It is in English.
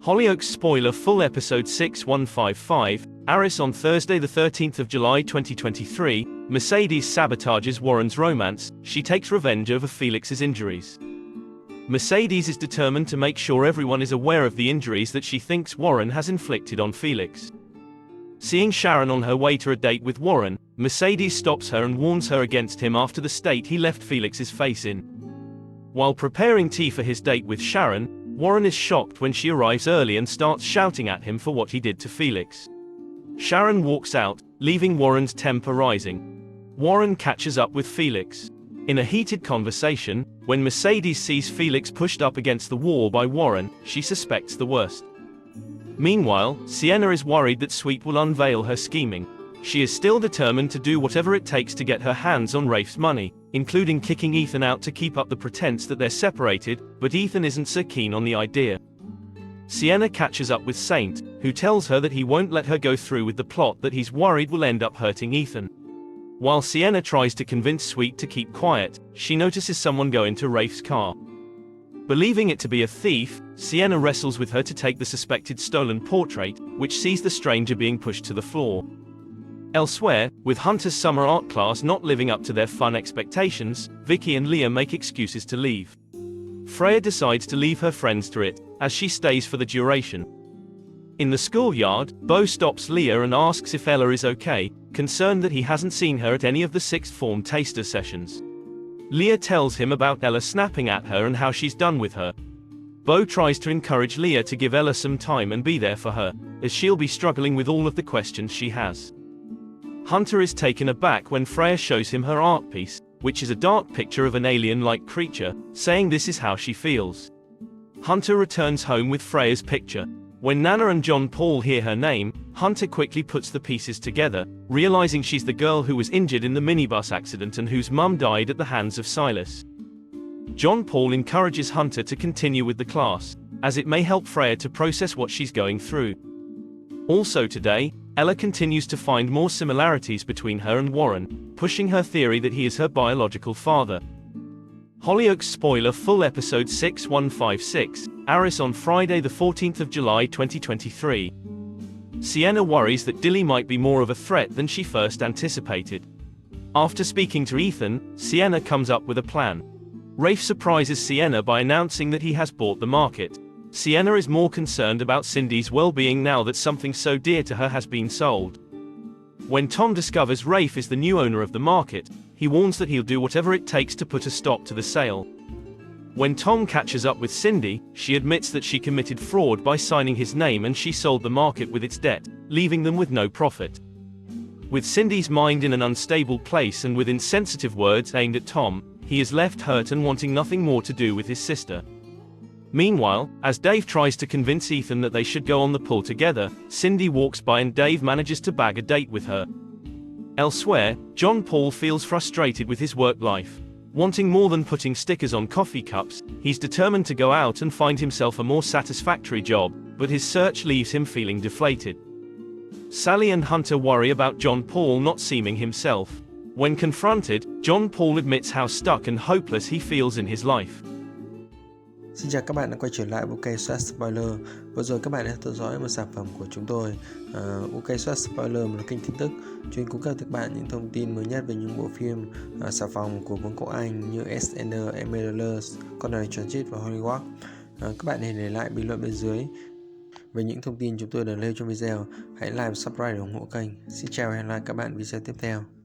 Hollyoaks spoiler full episode 6155, Aris on Thursday the 13th of July 2023, Mercedes sabotages Warren's romance, she takes revenge over Felix's injuries. Mercedes is determined to make sure everyone is aware of the injuries that she thinks Warren has inflicted on Felix. Seeing Sharon on her way to a date with Warren, Mercedes stops her and warns her against him after the state he left Felix's face in. While preparing tea for his date with Sharon, Warren is shocked when she arrives early and starts shouting at him for what he did to Felix. Sharon walks out, leaving Warren's temper rising. Warren catches up with Felix. In a heated conversation, when Mercedes sees Felix pushed up against the wall by Warren, she suspects the worst. Meanwhile, Sienna is worried that Sweet will unveil her scheming. She is still determined to do whatever it takes to get her hands on Rafe's money, including kicking Ethan out to keep up the pretense that they're separated, but Ethan isn't so keen on the idea. Sienna catches up with Saint, who tells her that he won't let her go through with the plot that he's worried will end up hurting Ethan. While Sienna tries to convince Sweet to keep quiet, she notices someone go into Rafe's car. Believing it to be a thief, Sienna wrestles with her to take the suspected stolen portrait, which sees the stranger being pushed to the floor. Elsewhere, with Hunter's summer art class not living up to their fun expectations, Vicky and Leah make excuses to leave. Freya decides to leave her friends to it, as she stays for the duration. In the schoolyard, Bo stops Leah and asks if Ella is okay, concerned that he hasn't seen her at any of the sixth form taster sessions. Leah tells him about Ella snapping at her and how she's done with her. Bo tries to encourage Leah to give Ella some time and be there for her, as she'll be struggling with all of the questions she has. Hunter is taken aback when Freya shows him her art piece, which is a dark picture of an alien-like creature, saying this is how she feels. Hunter returns home with Freya's picture. When Nana and John Paul hear her name, Hunter quickly puts the pieces together, realizing she's the girl who was injured in the minibus accident and whose mum died at the hands of Silas. John Paul encourages Hunter to continue with the class, as it may help Freya to process what she's going through. Also today, Ella continues to find more similarities between her and Warren, pushing her theory that he is her biological father. Hollyoaks spoiler full episode 6156, Aris on Friday the 14th of July 2023. Sienna worries that Dilly might be more of a threat than she first anticipated. After speaking to Ethan, Sienna comes up with a plan. Rafe surprises Sienna by announcing that he has bought the market. Sienna is more concerned about Cindy's well-being now that something so dear to her has been sold. When Tom discovers Rafe is the new owner of the market, he warns that he'll do whatever it takes to put a stop to the sale. When Tom catches up with Cindy, she admits that she committed fraud by signing his name and she sold the market with its debt, leaving them with no profit. With Cindy's mind in an unstable place and with insensitive words aimed at Tom, he is left hurt and wanting nothing more to do with his sister. Meanwhile, as Dave tries to convince Ethan that they should go on the pull together, Cindy walks by and Dave manages to bag a date with her. Elsewhere, John Paul feels frustrated with his work life. Wanting more than putting stickers on coffee cups, he's determined to go out and find himself a more satisfactory job, but his search leaves him feeling deflated. Sally and Hunter worry about John Paul not seeming himself. When confronted, John Paul admits how stuck and hopeless he feels in his life. Xin chào các bạn đã quay trở lại UK Soát Spoiler. Vừa rồi các bạn đã theo dõi một sản phẩm của chúng tôi, UK Soát Spoiler, một kênh tin tức chuyên cung cấp cho các bạn những thông tin mới nhất về những bộ phim xà phòng của Vương quốc Anh như Eastenders, emmerdale, Corrier và Hollyoaks. Các bạn hãy để lại bình luận bên dưới về những thông tin chúng tôi đã nêu trong video. Hãy like và subscribe để ủng hộ kênh. Xin chào và hẹn gặp lại các bạn video tiếp theo.